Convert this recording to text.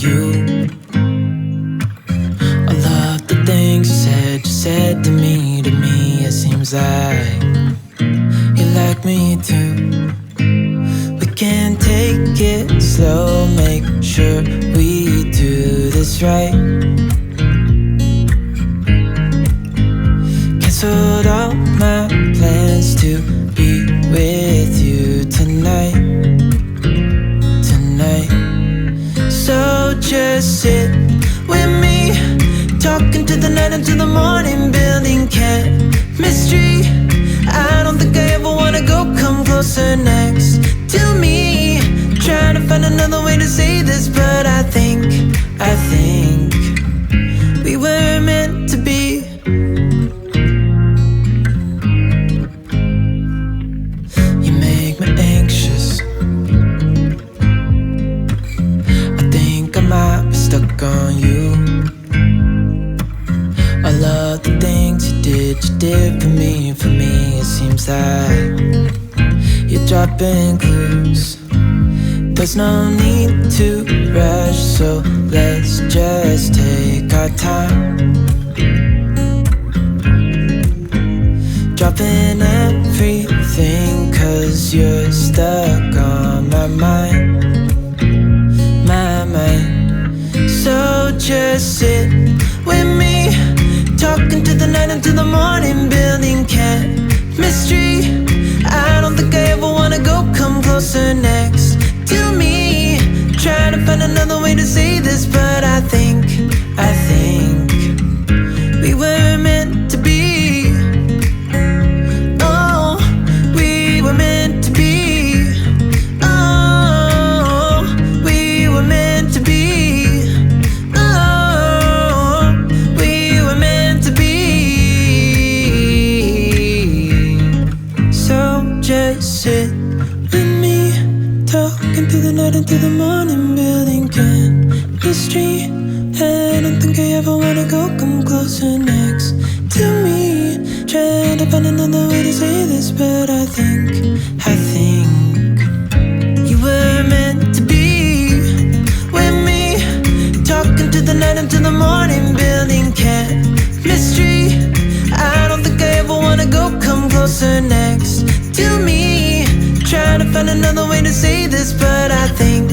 you. All of the things you said to me, it seems like you like me too. We can take it slow, make sure we do this right. Canceled all my plans to be with you tonight. So just sit with me, talking to the night until the morning, building chemistry. I don't think I ever wanna go, come closer next to me. Trying to find another way to say this, but I think we were meant to be. You make me anxious. I think I might be stuck on you. All of the things you did for me, it seems like you're dropping clues. There's no need to rush, so let's just take our time. Dropping everything, 'cause you're stuck on my mind. So just sit with me, talking to the night until the morning, building chemistry. I don't think I ever wanna go, come closer next to me. Trying to find another way to say this, but I think we were meant to be. Oh, we were meant to be. Oh, we were meant to be. Just sit with me, talking through the night until the morning, building chemistry. I don't think I ever wanna go, come closer next to me. Trying to find another way to say this, but I think you were meant to be with me, talking to the night until the morning, building chemistry. I don't think I ever wanna go, come closer next to me. Trying to find another way to say this, but I think